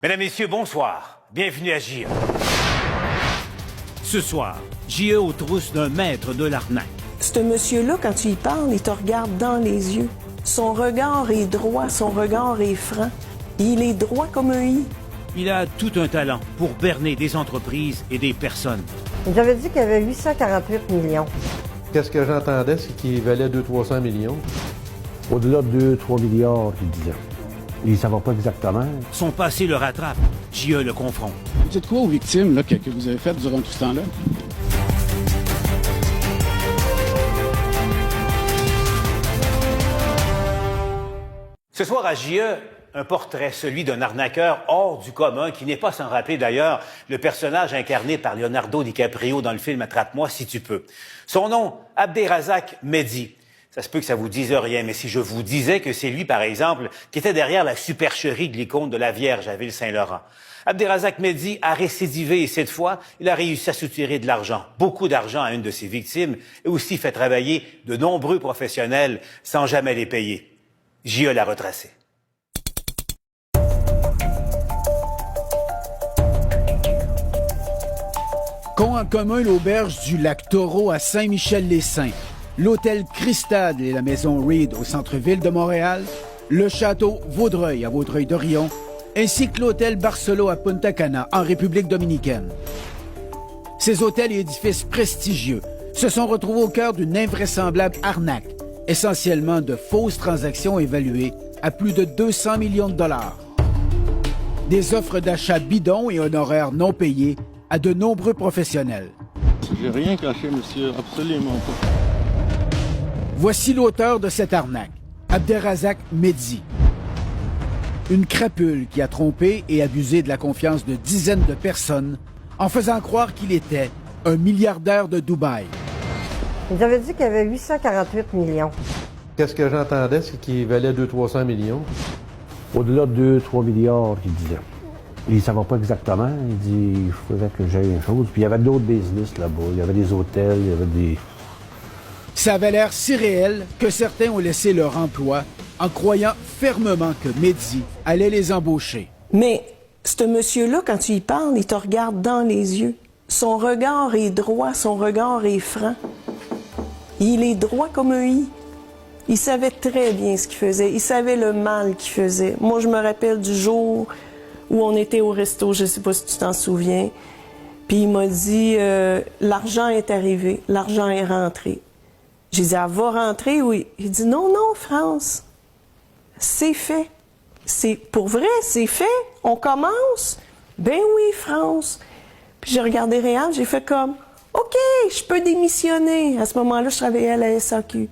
Mesdames, Messieurs, bonsoir. Bienvenue à J.E. Ce soir, J.E. aux trousses d'un maître de l'arnaque. Ce monsieur-là, quand tu y parles, il te regarde dans les yeux. Son regard est droit, son regard est franc. Il est droit comme un i. Il a tout un talent pour berner des entreprises et des personnes. Ils avaient dit qu'il y avait 848 millions. Qu'est-ce que j'entendais, c'est qu'il valait 200-300 millions. Au-delà de 2-3 milliards, il disait. Il ne savait pas exactement. Son passé le rattrape. J.E. le confronte. Vous dites quoi aux victimes là, que vous avez faites durant tout ce temps-là? Ce soir à J.E., un portrait, celui d'un arnaqueur hors du commun, qui n'est pas sans rappeler d'ailleurs le personnage incarné par Leonardo DiCaprio dans le film Attrape-moi si tu peux. Son nom, Abderrazak Mehdi. Ça se peut que ça vous dise rien, mais si je vous disais que c'est lui, par exemple, qui était derrière la supercherie de l'icône de la Vierge à Ville-Saint-Laurent. Abderrazak Mehdi a récidivé et cette fois, il a réussi à soutirer de l'argent, beaucoup d'argent à une de ses victimes et aussi fait travailler de nombreux professionnels sans jamais les payer. J.E. l'a retracé. Qu'ont en commun l'auberge du lac Taureau à Saint-Michel-les-Saints, l'hôtel Christade et la maison Reed au centre-ville de Montréal, le château Vaudreuil à Vaudreuil-Dorion, ainsi que l'hôtel Barcelo à Punta Cana en République dominicaine. Ces hôtels et édifices prestigieux se sont retrouvés au cœur d'une invraisemblable arnaque, essentiellement de fausses transactions évaluées à plus de 200 millions de dollars. Des offres d'achat bidons et honoraires non payés à de nombreux professionnels. J'ai rien caché, monsieur, absolument pas. Voici l'auteur de cette arnaque, Abderrazak Mehdi. Une crapule qui a trompé et abusé de la confiance de dizaines de personnes en faisant croire qu'il était un milliardaire de Dubaï. Ils avaient dit qu'il y avait 848 millions. Qu'est-ce que j'entendais, c'est qu'il valait 200-300 millions. Au-delà de 2-3 milliards, il disait. Il ne savait pas exactement. Il dit, il faudrait que j'aille une chose. Puis il y avait d'autres business là-bas. Il y avait des hôtels, il y avait des... Ça avait l'air si réel que certains ont laissé leur emploi en croyant fermement que Mehdi allait les embaucher. Mais ce monsieur-là, quand tu y parles, il te regarde dans les yeux. Son regard est droit, son regard est franc. Il est droit comme un i. Il savait très bien ce qu'il faisait. Il savait le mal qu'il faisait. Moi, je me rappelle du jour où on était au resto, je ne sais pas si tu t'en souviens, puis il m'a dit l'argent est arrivé, l'argent est rentré. J'ai dit, elle va rentrer, oui. Il dit, non, France, c'est fait. C'est pour vrai, c'est fait. On commence. Ben oui, France. Puis j'ai regardé Réal, j'ai fait comme, OK, je peux démissionner. À ce moment-là, je travaillais à la SAQ.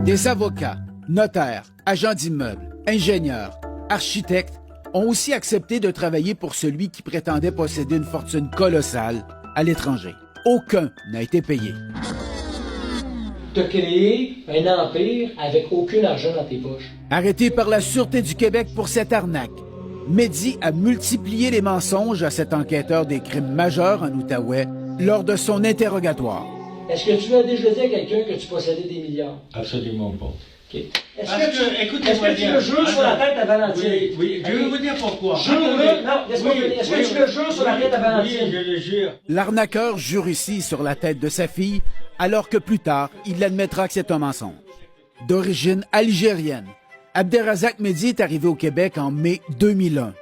Des avocats, notaires, agents d'immeubles, ingénieurs, architectes ont aussi accepté de travailler pour celui qui prétendait posséder une fortune colossale à l'étranger. Aucun n'a été payé. Tu as créé un empire avec aucun argent dans tes poches. Arrêté par la Sûreté du Québec pour cette arnaque, Mehdi a multiplié les mensonges à cet enquêteur des crimes majeurs en Outaouais lors de son interrogatoire. Est-ce que tu as déjà dit à quelqu'un que tu possédais des milliards? Absolument pas. Okay. Est-ce que tu le jures sur la tête à Valentine? Oui, je vais vous dire pourquoi. Jure-le. Non, laisse-moi finir. Est-ce que tu le jures sur la tête à Valentine? Oui, je le jure. L'arnaqueur jure ici sur la tête de sa fille, alors que plus tard, il admettra que c'est un mensonge. D'origine algérienne, Abderrazak Mehdi est arrivé au Québec en mai 2001.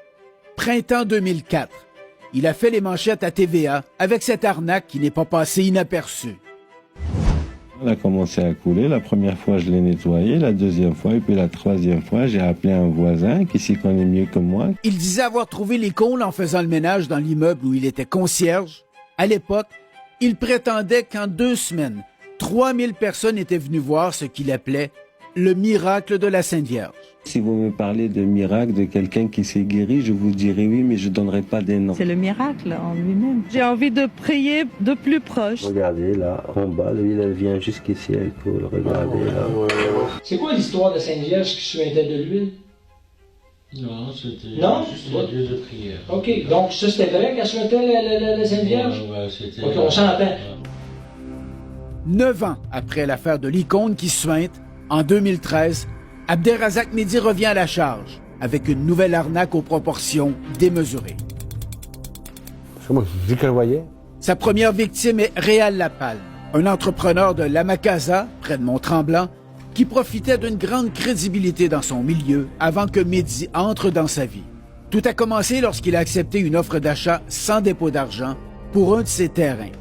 Printemps 2004, il a fait les manchettes à TVA avec cette arnaque qui n'est pas passée inaperçue. Elle a commencé à couler. La première fois, je l'ai nettoyé. La deuxième fois et puis la troisième fois, j'ai appelé un voisin qui s'y connaît mieux que moi. Il disait avoir trouvé l'école en faisant le ménage dans l'immeuble où il était concierge. À l'époque, il prétendait qu'en 2 semaines, 3000 personnes étaient venues voir ce qu'il appelait le miracle de la Sainte Vierge. Si vous me parlez de miracle, de quelqu'un qui s'est guéri, je vous dirai oui, mais je ne donnerai pas des noms. C'est le miracle en lui-même. J'ai envie de prier de plus proche. Regardez là, en bas, lui, elle vient jusqu'ici, elle coule. Regardez là. C'est quoi l'histoire de Sainte Vierge qui suintait de l'huile? Non, c'était juste un lieu de prière. OK, donc ça c'était vrai qu'elle suintait la Sainte Vierge? Ouais, c'était... OK, on s'entend. 9 ans après l'affaire de l'icône qui suinte, en 2013, Abderrazak Mehdi revient à la charge avec une nouvelle arnaque aux proportions démesurées. Parce que moi, j'y croyais. Sa première victime est Réal Lapalme, un entrepreneur de Lamakaza, près de Mont-Tremblant, qui profitait d'une grande crédibilité dans son milieu avant que Mehdi entre dans sa vie. Tout a commencé lorsqu'il a accepté une offre d'achat sans dépôt d'argent pour un de ses terrains.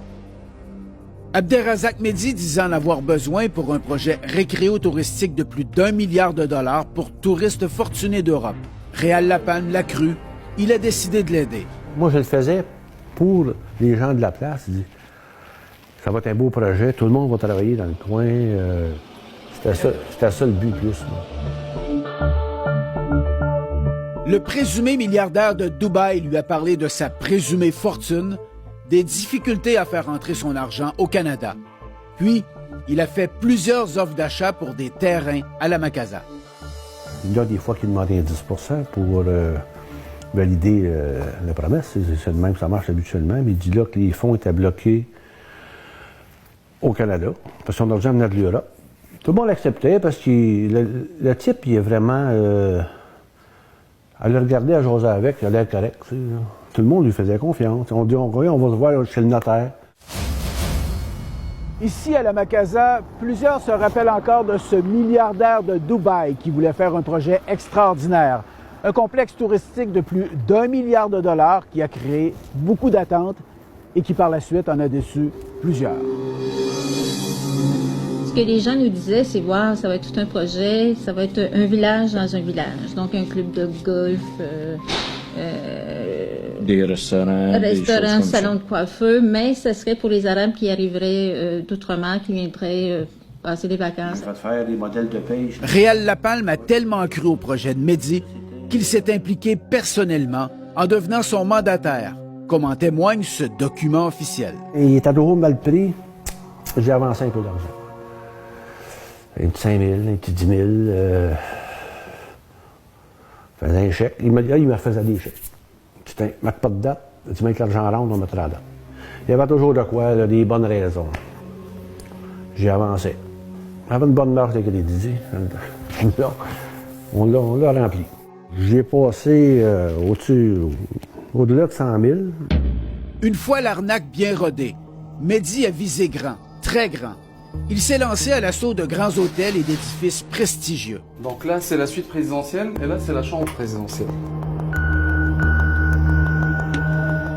Abderrazak Mehdi disait en avoir besoin pour un projet récréo-touristique de plus d'1 milliard de dollars pour touristes fortunés d'Europe. Réal Lapalme l'a cru, il a décidé de l'aider. Moi, je le faisais pour les gens de la place. Il dit, ça va être un beau projet, tout le monde va travailler dans le coin. C'était ça le but plus. Moi. Le présumé milliardaire de Dubaï lui a parlé de sa présumée fortune, des difficultés à faire entrer son argent au Canada. Puis, il a fait plusieurs offres d'achat pour des terrains à Lamakaza. Il y a des fois qu'il demandait 10 pour valider la promesse. C'est de même que ça marche habituellement. Mais il dit là que les fonds étaient bloqués au Canada, parce que son argent venait de l'Europe. Tout le monde l'acceptait parce que le type, il est vraiment... à le regarder, à jaser avec, il a l'air correct. Tu sais, tout le monde lui faisait confiance. On dit, on va se voir chez le notaire. Ici, à Lamakaza, plusieurs se rappellent encore de ce milliardaire de Dubaï qui voulait faire un projet extraordinaire. Un complexe touristique de plus d'1 milliard de dollars qui a créé beaucoup d'attentes et qui, par la suite, en a déçu plusieurs. Ce que les gens nous disaient, c'est voir, ça va être tout un projet, ça va être un village dans un village. Donc, un club de golf, des restaurants, salons de coiffeur, mais ce serait pour les Arabes qui arriveraient d'outre-mer, qui viendraient passer des vacances. On va faire des modèles de pêche. Réal Lapalme a tellement cru au projet de Mehdi qu'il s'est impliqué personnellement en devenant son mandataire, comme en témoigne ce document officiel. Et il était toujours mal pris. J'ai avancé un peu d'argent. Un petit 5 000, un petit 10 000. Faisait un chèque. Il me faisait des chèques. Tu ne mets pas de date. Tu mets que l'argent rentre, on mettra la date. Il y avait toujours de quoi, là, des bonnes raisons. J'ai avancé. J'avais une bonne marge de crédit. On l'a rempli. J'ai passé au-delà de 100 000. Une fois l'arnaque bien rodée, Mehdi a visé grand, très grand. Il s'est lancé à l'assaut de grands hôtels et d'édifices prestigieux. Donc là, c'est la suite présidentielle et là, c'est la chambre présidentielle.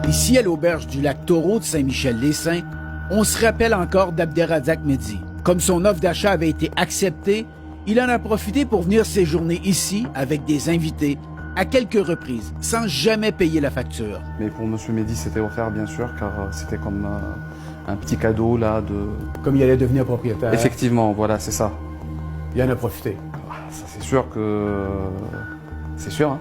Ici, à l'auberge du lac Taureau de Saint-Michel-les-Saints, on se rappelle encore d'Abderrazak Mehdi. Comme son offre d'achat avait été acceptée, il en a profité pour venir séjourner ici avec des invités à quelques reprises, sans jamais payer la facture. Mais pour M. Mehdi, c'était offert, bien sûr, car c'était comme un petit cadeau, là, de... Comme il allait devenir propriétaire. Effectivement, voilà, c'est ça. Il en a profité. Ça, c'est sûr que... C'est sûr, hein.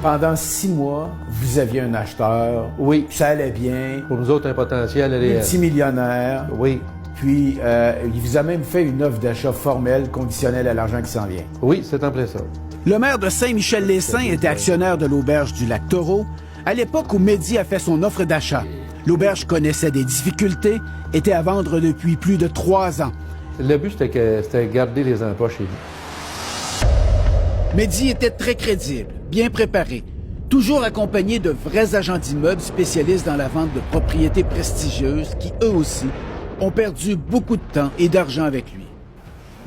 Pendant 6 mois, vous aviez un acheteur. Oui. Ça allait bien. Pour nous autres, un potentiel réel. Multimillionnaire. Oui. Puis, il vous a même fait une offre d'achat formelle conditionnelle à l'argent qui s'en vient. Oui, c'est en plein ça. Le maire de Saint-Michel-les-Saints était actionnaire de l'auberge du lac Taureau à l'époque où Mehdi a fait son offre d'achat. L'auberge connaissait des difficultés, était à vendre depuis plus de 3 ans. Le but, c'était de garder les emplois chez lui. Mehdi était très crédible, bien préparé, toujours accompagné de vrais agents d'immeubles spécialistes dans la vente de propriétés prestigieuses qui, eux aussi, ont perdu beaucoup de temps et d'argent avec lui.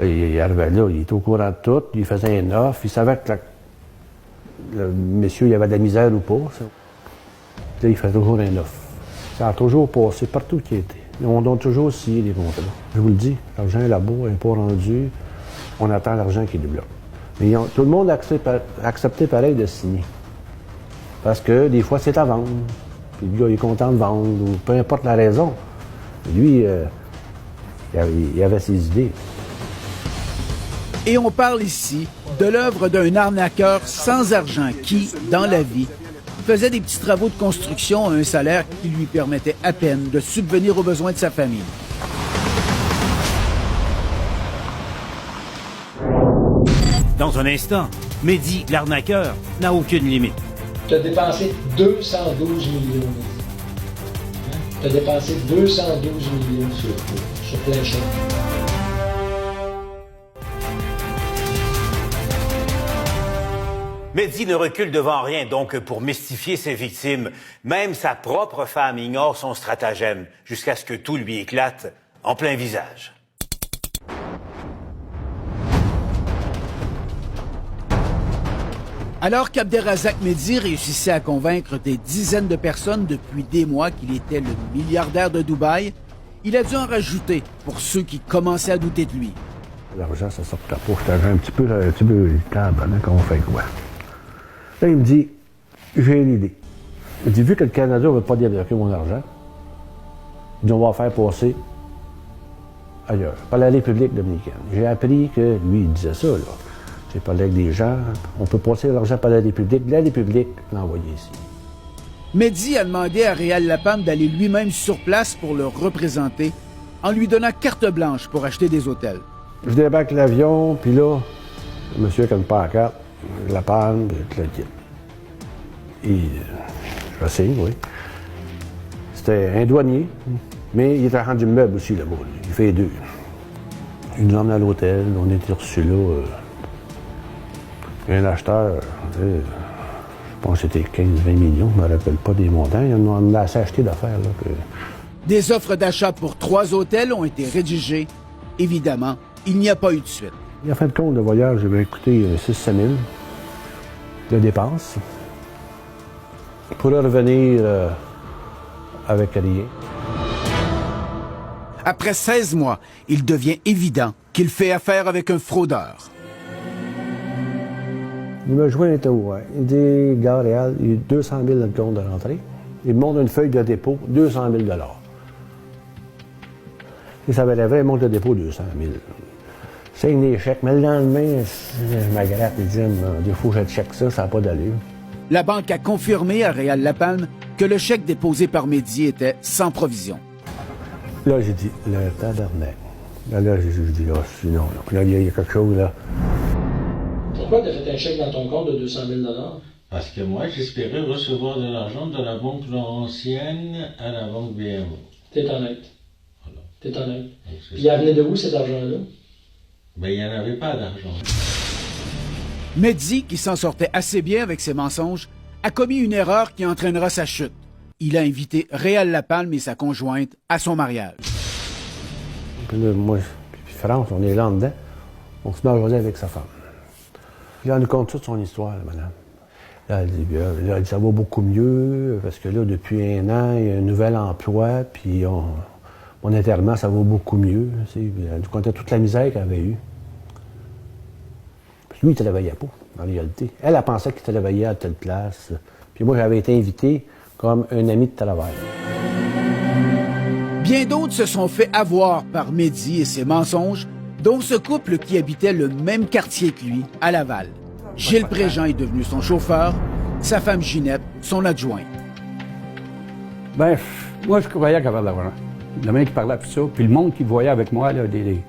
Il arrivait là, il était au courant de tout, il faisait une offre, il savait que le monsieur il avait de la misère ou pas. Ça. Là, il faisait toujours une offre. Ça a toujours passé partout qui était. On donne toujours scier les contrats. Je vous le dis, l'argent est là-bas, il n'est pas rendu, on attend l'argent qui débloque. Mais tout le monde a accepté pareil de signer. Parce que des fois, c'est à vendre. Puis le gars, il est content de vendre, ou peu importe la raison. Lui, il avait ses idées. Et on parle ici de l'œuvre d'un arnaqueur sans argent qui, dans la vie, faisait des petits travaux de construction à un salaire qui lui permettait à peine de subvenir aux besoins de sa famille. Dans un instant, Mehdi, l'arnaqueur, n'a aucune limite. Tu as dépensé 212 millions. Tu as dépensé 212 millions sur plein de choses. Mehdi ne recule devant rien, donc, pour mystifier ses victimes. Même sa propre femme ignore son stratagème, jusqu'à ce que tout lui éclate en plein visage. Alors qu'Abderrazak Mehdi réussissait à convaincre des dizaines de personnes depuis des mois qu'il était le milliardaire de Dubaï, il a dû en rajouter pour ceux qui commençaient à douter de lui. L'argent, ça sortait pas. J'étais un petit peu tabarnak, on fait quoi? Là, il me dit, j'ai une idée. Il dit, vu que le Canada ne veut pas débloquer mon argent, il dit, on va faire passer ailleurs, par la République dominicaine. J'ai appris que, lui, il disait ça, là. J'ai parlé avec des gens, on peut passer l'argent par la République l'envoyer ici. Mehdi a demandé à Réal Lapalme d'aller lui-même sur place pour le représenter, en lui donnant carte blanche pour acheter des hôtels. Je débarque l'avion, puis là, le monsieur qui a une pancarte, Lapalme, je le quitte. Et je signe, oui. C'était un douanier, mais il était rendu meuble aussi là-bas. Il fait deux. Il nous emmène à l'hôtel, on était reçus là. Un acheteur, je pense que c'était 15-20 millions, je ne me rappelle pas des montants. Il en a assez acheté d'affaires. Des offres d'achat pour 3 hôtels ont été rédigées. Évidemment, il n'y a pas eu de suite. En fin de compte, le voyage, je vais coûter 600 000 de dépenses pour revenir avec rien. Après 16 mois, il devient évident qu'il fait affaire avec un fraudeur. Il m'a joué un tour. Il dit, gars, Réal, il y a 200 000 dans le compte de rentrée. Il me montre une feuille de dépôt, 200 000 Et ça valait vraiment de dépôt, 200 000 C'est un échec. Mais le lendemain, je m'agratte et dis, il faut que je check ça, ça n'a pas d'allure. La banque a confirmé à Réal Lapalme que le chèque déposé par Mehdi était sans provision. Là, j'ai dit, le tabarnak. Là, j'ai dit, non. Là, il y a quelque chose, là. Pourquoi tu as fait un chèque dans ton compte de 200 000 $? Parce que moi, j'espérais recevoir de l'argent de la banque Laurentienne à la banque BMO. T'es honnête. Voilà. T'es honnête. Puis il venait de où cet argent-là? Ben, il n'y en avait pas d'argent. Mehdi, qui s'en sortait assez bien avec ses mensonges, a commis une erreur qui entraînera sa chute. Il a invité Réal Lapalme et sa conjointe à son mariage. Puis là, moi, puis France, on est là en dedans. On se met à jaser avec sa femme. Puis là, elle nous compte toute son histoire, là, madame. Là, elle dit, ça va beaucoup mieux, parce que là, depuis 1 an, il y a un nouvel emploi, puis mon enterrement, ça va beaucoup mieux. Elle nous contait toute la misère qu'elle avait eue. Puis lui, il ne travaillait pas, en réalité. Elle pensait qu'il travaillait à telle place. Puis moi, j'avais été invité comme un ami de travail. Bien d'autres se sont fait avoir par Mehdi et ses mensonges, dont ce couple qui habitait le même quartier que lui, à Laval. Gilles Préjean est devenu son chauffeur, sa femme Ginette, son adjointe. Ben, moi, je croyais qu'il y avait de l'argent. Le mec qui parlait, puis ça, puis le monde qui voyait avec moi, là, des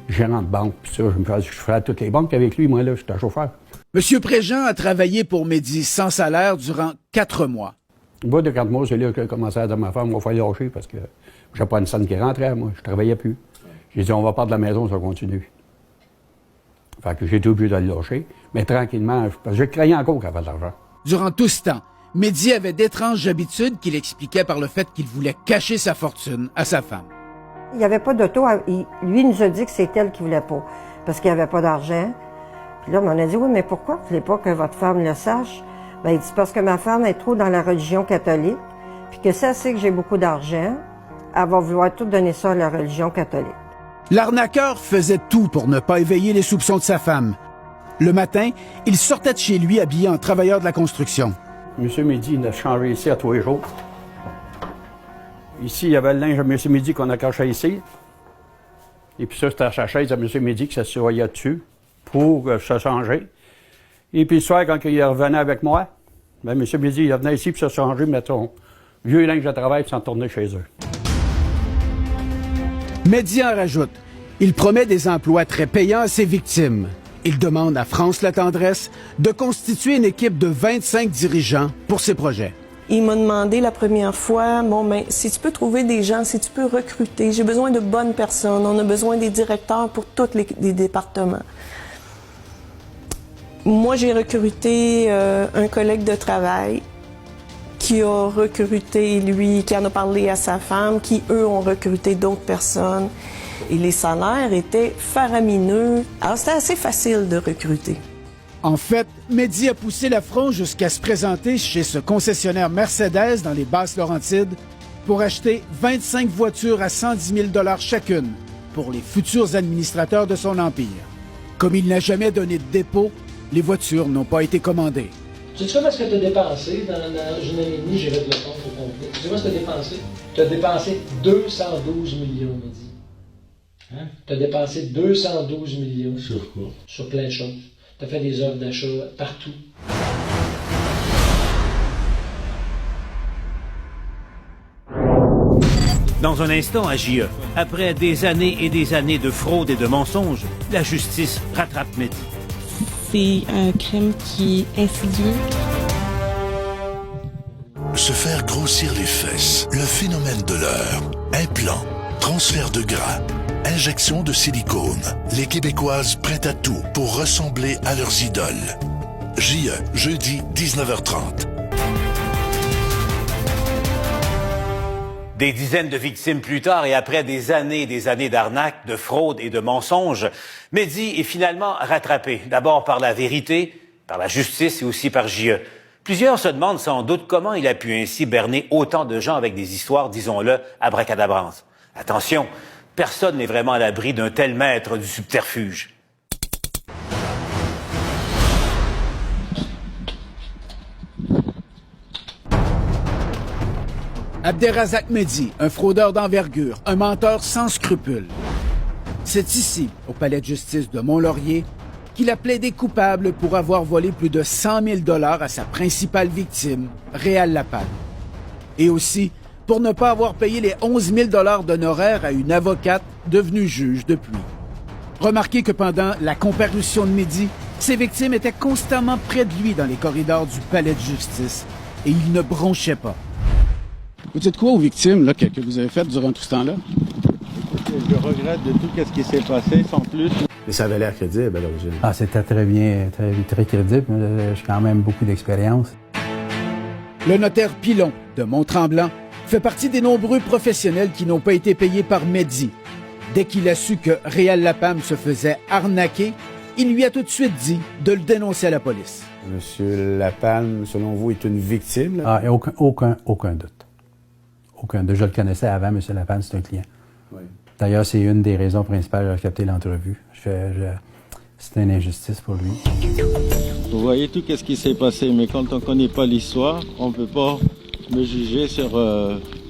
gérants de banque, puis ça, je faisais toutes les banques avec lui, moi, là, j'étais chauffeur. M. Préjean a travaillé pour Mehdi sans salaire durant 4 mois. Au bout de 4 mois, c'est là que j'ai commencé à dire à ma femme, on va faire lâcher parce que j'ai pas une scène qui rentrait, moi. Je travaillais plus. J'ai dit, on va pas de la maison, ça continue. Fait que j'ai été obligé de le lâcher. Mais tranquillement, parce que je craignais encore qu'il y avait de l'argent. Durant tout ce temps, Mehdi avait d'étranges habitudes qu'il expliquait par le fait qu'il voulait cacher sa fortune à sa femme. Il n'y avait pas d'auto. Lui, il nous a dit que c'est elle qui voulait pas, parce qu'il n'y avait pas d'argent. Puis là, on a dit, oui, mais pourquoi vous ne voulez pas que votre femme le sache? Ben, il dit, parce que ma femme est trop dans la religion catholique, puis que si elle sait que j'ai beaucoup d'argent, elle va vouloir tout donner ça à la religion catholique. L'arnaqueur faisait tout pour ne pas éveiller les soupçons de sa femme. Le matin, il sortait de chez lui habillé en travailleur de la construction. Monsieur Mehdi, il a changé ici à tous les jours. Ici, il y avait le linge à Monsieur Mehdi qu'on a caché ici. Et puis ça, c'était à sa chaise à Monsieur Mehdi qui s'assoyait dessus pour se changer. Et puis le soir, quand il revenait avec moi, ben, Monsieur Mehdi, il venait ici pour se changer, mettre son vieux linge de travail et s'en tourner chez eux. Mehdi en rajoute. Il promet des emplois très payants à ses victimes. Il demande à France La Tendresse de constituer une équipe de 25 dirigeants pour ses projets. Il m'a demandé la première fois, bon, ben, si tu peux trouver des gens, si tu peux recruter, j'ai besoin de bonnes personnes, on a besoin des directeurs pour tous les départements. Moi, j'ai recruté un collègue de travail qui a recruté, lui, qui en a parlé à sa femme, qui, eux, ont recruté d'autres personnes. Et les salaires étaient faramineux. Alors, c'était assez facile de recruter. En fait, Mehdi a poussé la frange jusqu'à se présenter chez ce concessionnaire Mercedes dans les Basses-Laurentides pour acheter 25 voitures à 110 000 $ chacune pour les futurs administrateurs de son empire. Comme il n'a jamais donné de dépôt, les voitures n'ont pas été commandées. Tu sais comment est-ce que tu as dépensé dans une année et demie, j'ai fait le compte au complet. Tu sais comment est-ce que tu as dépensé? Tu as dépensé 212 millions, Mehdi. Hein? Tu as dépensé 212 millions. Sur quoi? Sur plein de choses. Tu as fait des offres d'achat partout. Dans un instant à JE, après des années et des années de fraude et de mensonges, la justice rattrape Mehdi. C'est un crime qui est insidieux. Se faire grossir les fesses, le phénomène de l'heure. Implant, transfert de gras, injection de silicone. Les Québécoises prêtes à tout pour ressembler à leurs idoles. JE, jeudi 19h30. Des dizaines de victimes plus tard et après des années d'arnaques, de fraude et de mensonges, Mehdi est finalement rattrapé, d'abord par la vérité, par la justice et aussi par JE. Plusieurs se demandent sans doute comment il a pu ainsi berner autant de gens avec des histoires, disons-le, abracadabrantes. Attention, personne n'est vraiment à l'abri d'un tel maître du subterfuge. Abderrazak Mehdi, un fraudeur d'envergure, un menteur sans scrupules. C'est ici, au palais de justice de Mont-Laurier, qu'il a plaidé coupable pour avoir volé plus de 100 000 $ à sa principale victime, Réal Lapalme. Et aussi pour ne pas avoir payé les 11 000 $ d'honoraires à une avocate devenue juge depuis. Remarquez que pendant la comparution de Mehdi, ses victimes étaient constamment près de lui dans les corridors du palais de justice et il ne bronchait pas. Vous dites quoi aux victimes là, que vous avez faites durant tout ce temps-là? Je regrette de tout ce qui s'est passé, sans plus. Mais ça avait l'air crédible à l'origine. Ah, c'était très bien, très crédible. J'ai quand même beaucoup d'expérience. Le notaire Pilon de Mont-Tremblant fait partie des nombreux professionnels qui n'ont pas été payés par Mehdi. Dès qu'il a su que Réal Lapalme se faisait arnaquer, il lui a tout de suite dit de le dénoncer à la police. Monsieur Lapalme, selon vous, est une victime? Là? Ah, aucun doute. Aucun doute. Je le connaissais avant, M. Lapalme, c'est un client. Oui. D'ailleurs, c'est une des raisons principales pour accepter l'entrevue. C'était une injustice pour lui. Vous voyez tout ce qui s'est passé, mais quand on ne connaît pas l'histoire, on ne peut pas me juger sur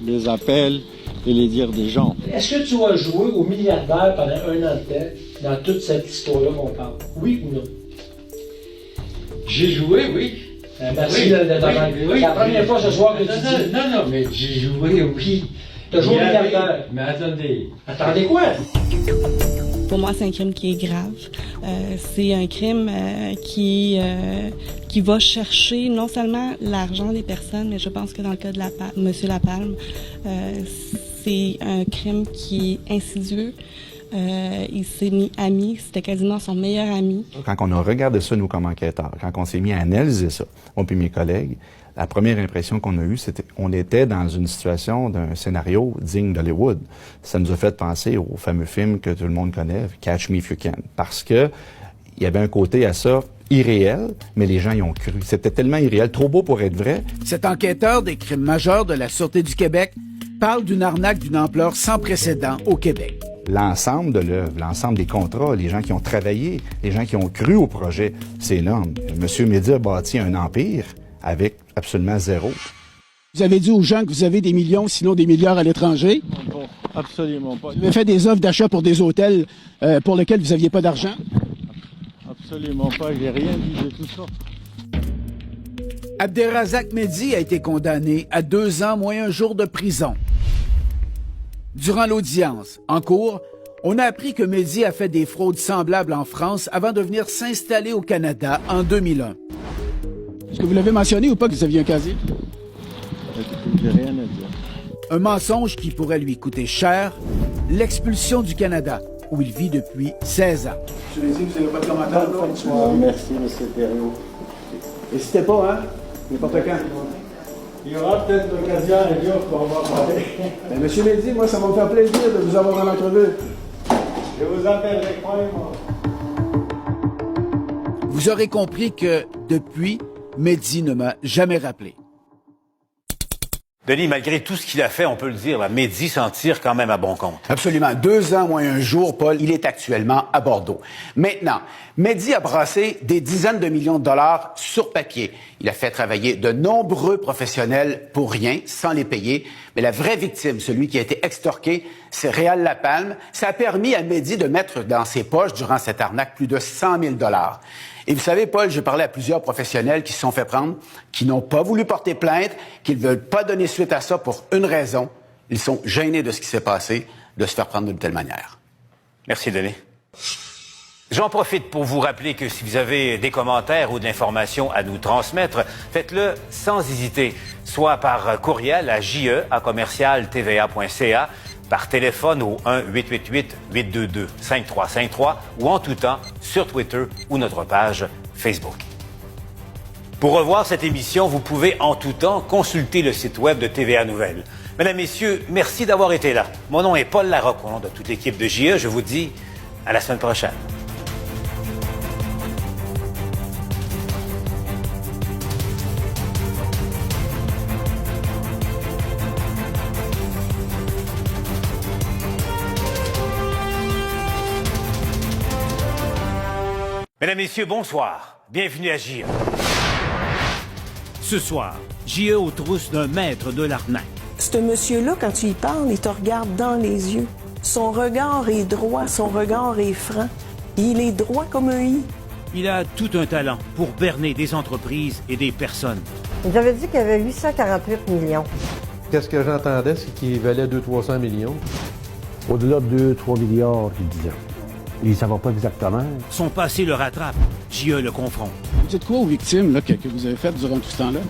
les appels et les dires des gens. Est-ce que tu as joué au milliardaire pendant un an de tête dans toute cette histoire-là qu'on parle? Oui ou non? J'ai joué, oui. Merci de c'est la première fois ce soir que tu dis. Non, mais j'ai joué, oui. T'as joué au milliardaire. Mais attendez. Attendez quoi? Pour moi, c'est un crime qui est grave. C'est un crime qui va chercher non seulement l'argent des personnes, mais je pense que dans le cas de M. Lapalme, c'est un crime qui est insidieux. Il s'est mis ami, c'était quasiment son meilleur ami. Quand on a regardé ça, nous, comme enquêteurs, quand on s'est mis à analyser ça, moi puis mes collègues, la première impression qu'on a eue, c'était qu'on était dans une situation d'un scénario digne d'Hollywood. Ça nous a fait penser au fameux film que tout le monde connaît, Catch Me If You Can, parce que il y avait un côté à ça irréel, mais les gens y ont cru. C'était tellement irréel, trop beau pour être vrai. Cet enquêteur des crimes majeurs de la Sûreté du Québec parle d'une arnaque d'une ampleur sans précédent au Québec. L'ensemble de l'œuvre, l'ensemble des contrats, les gens qui ont travaillé, les gens qui ont cru au projet, c'est énorme. Monsieur Mehdi a bâti un empire avec absolument zéro. Vous avez dit aux gens que vous avez des millions, sinon des milliards à l'étranger? Non, absolument pas. Vous avez fait des offres d'achat pour des hôtels pour lesquels vous n'aviez pas d'argent? Absolument pas, j'ai rien dit de tout ça. Abderrazak Mehdi a été condamné à 2 ans moins 1 jour de prison. Durant l'audience, en cours, on a appris que Mehdi a fait des fraudes semblables en France avant de venir s'installer au Canada en 2001. Est-ce que vous l'avez mentionné ou pas que vous aviez un casier? J'ai rien à dire. Un mensonge qui pourrait lui coûter cher, l'expulsion du Canada où il vit depuis 16 ans. Je vous ai dit, vous n'avez pas de commentaire? Merci, M. Thériault. N'hésitez pas, hein? N'importe quand. Il y aura peut-être l'occasion un jour pour en parler. Ben, Monsieur Mehdi, moi, ça va me faire plaisir de vous avoir en entrevue. Je vous appellerai, croyez-moi. Vous aurez compris que, depuis, Mehdi ne m'a jamais rappelé. Denis, malgré tout ce qu'il a fait, on peut le dire, là, Mehdi s'en tire quand même à bon compte. Absolument. 2 ans moins un jour, Paul, il est actuellement à Bordeaux. Maintenant, Mehdi a brassé des dizaines de millions de dollars sur papier. Il a fait travailler de nombreux professionnels pour rien, sans les payer. Mais la vraie victime, celui qui a été extorqué, c'est Réal Lapalme. Ça a permis à Mehdi de mettre dans ses poches, durant cette arnaque, plus de 100 000 dollars. Et vous savez, Paul, j'ai parlé à plusieurs professionnels qui se sont fait prendre, qui n'ont pas voulu porter plainte, qui ne veulent pas donner suite à ça pour une raison. Ils sont gênés de ce qui s'est passé, de se faire prendre d'une telle manière. Merci, Denis. J'en profite pour vous rappeler que si vous avez des commentaires ou de l'information à nous transmettre, faites-le sans hésiter, soit par courriel à je@tva.ca, par téléphone au 1-888-822-5353 ou en tout temps sur Twitter ou notre page Facebook. Pour revoir cette émission, vous pouvez en tout temps consulter le site web de TVA Nouvelles. Mesdames, Messieurs, merci d'avoir été là. Mon nom est Paul Larocque, au nom de toute l'équipe de JE. Je vous dis à la semaine prochaine. Mesdames, Messieurs, bonsoir. Bienvenue à JE. Ce soir, JE aux trousses d'un maître de l'arnaque. Ce monsieur-là, quand tu y parles, il te regarde dans les yeux. Son regard est droit, son regard est franc. Il est droit comme un i. Il a tout un talent pour berner des entreprises et des personnes. Ils avaient dit qu'il y avait 848 millions. Qu'est-ce que j'entendais, c'est qu'il valait 200-300 millions. Au-delà de 2-3 milliards, il disait. Il ne savait pas exactement. Son passé le rattrape. JE le confronte. Vous dites quoi aux victimes là, que vous avez faites durant tout ce temps-là?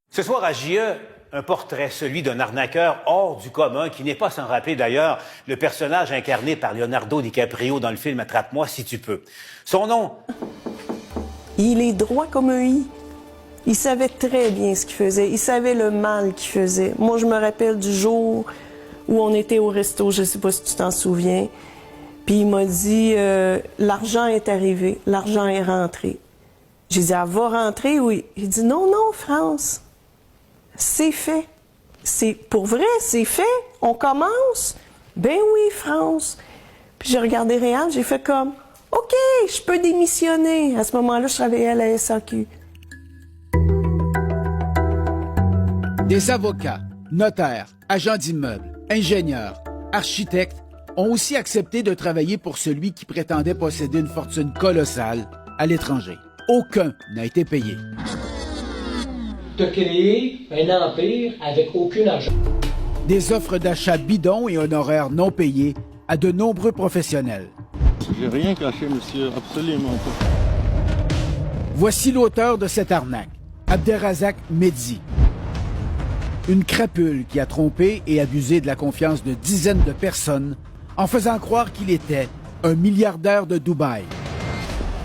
Ce soir à JE, un portrait, celui d'un arnaqueur hors du commun, qui n'est pas sans rappeler d'ailleurs le personnage incarné par Leonardo DiCaprio dans le film Attrape-moi si tu peux. Son nom? Il est droit comme un i. Il savait très bien ce qu'il faisait. Il savait le mal qu'il faisait. Moi, je me rappelle du jour où on était au resto, je ne sais pas si tu t'en souviens, puis il m'a dit l'argent est arrivé, l'argent est rentré. J'ai dit, elle va rentrer, oui. Il dit, non, France, c'est fait. C'est pour vrai, c'est fait. On commence. Ben oui, France. Puis j'ai regardé Réal, j'ai fait comme, OK, je peux démissionner. À ce moment-là, je travaillais à la SAQ. Des avocats, notaires, agents d'immeubles, ingénieurs, architectes ont aussi accepté de travailler pour celui qui prétendait posséder une fortune colossale à l'étranger. Aucun n'a été payé. Tu as créé un empire avec aucun argent. Des offres d'achat bidons et honoraires non payés à de nombreux professionnels. J'ai rien caché, monsieur, absolument pas. Voici l'auteur de cette arnaque, Abderrazak Mehdi. Une crapule qui a trompé et abusé de la confiance de dizaines de personnes en faisant croire qu'il était un milliardaire de Dubaï.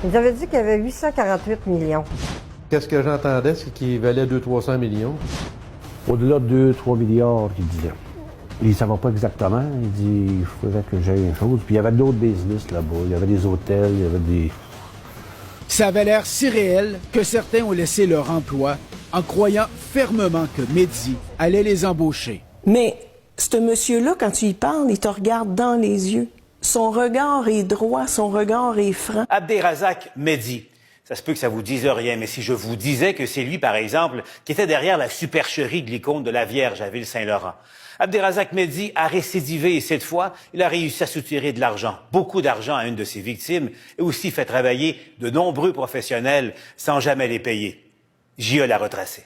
Ils avaient dit qu'il y avait 848 millions. Qu'est-ce que j'entendais, c'est qu'il valait 200-300 millions. Au-delà de 2-3 milliards, il disait. Il ne savait pas exactement. Il dit, il faudrait que j'aille une chose. Puis il y avait d'autres business là-bas. Il y avait des hôtels, il y avait des... Ça avait l'air si réel que certains ont laissé leur emploi en croyant fermement que Mehdi allait les embaucher. Mais ce monsieur-là, quand tu y parles, il te regarde dans les yeux. Son regard est droit, son regard est franc. Abderrazak Mehdi. Ça se peut que ça vous dise rien, mais si je vous disais que c'est lui, par exemple, qui était derrière la supercherie de l'icône de la Vierge à Ville-Saint-Laurent. Abderrazak Mehdi a récidivé et cette fois, il a réussi à soutirer de l'argent, beaucoup d'argent à une de ses victimes et aussi fait travailler de nombreux professionnels sans jamais les payer. JE l'a retracé.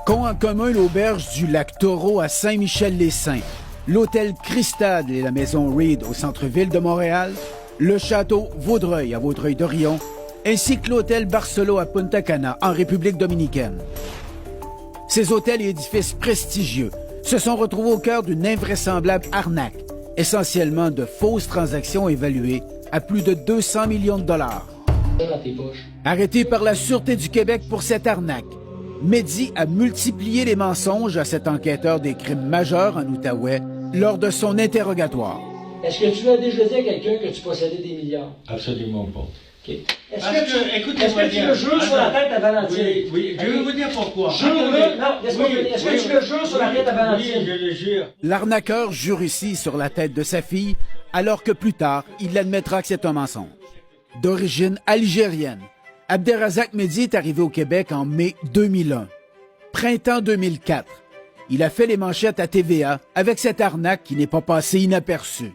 Qu'ont en commun l'auberge du lac Taureau à Saint-Michel-les-Saints, l'hôtel Cristade et la maison Reed au centre-ville de Montréal, le château Vaudreuil à Vaudreuil-Dorion, ainsi que l'hôtel Barcelo à Punta Cana, en République dominicaine. Ces hôtels et édifices prestigieux se sont retrouvés au cœur d'une invraisemblable arnaque, essentiellement de fausses transactions évaluées à plus de 200 millions de dollars. Arrêté par la Sûreté du Québec pour cette arnaque, Mehdi a multiplié les mensonges à cet enquêteur des crimes majeurs en Outaouais lors de son interrogatoire. Est-ce que tu as déjà dit à quelqu'un que tu possédais des milliards? Absolument pas. Okay. Est-ce que tu le jures sur la tête à Valentine? Oui, je vais vous dire pourquoi. Jure-le. Non, laisse-moi finir. Est-ce que tu le jures sur la tête à Valentine? Oui, je le jure. L'arnaqueur jure ici sur la tête de sa fille, alors que plus tard, il admettra que c'est un mensonge. D'origine algérienne, Abderrazak Mehdi est arrivé au Québec en mai 2001. Printemps 2004, il a fait les manchettes à TVA avec cette arnaque qui n'est pas passée inaperçue.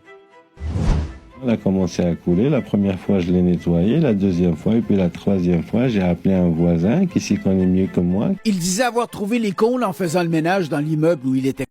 On a commencé à couler. La première fois, je l'ai nettoyé. La deuxième fois et puis la troisième fois, j'ai appelé un voisin qui s'y connaît mieux que moi. Il disait avoir trouvé les combles en faisant le ménage dans l'immeuble où il était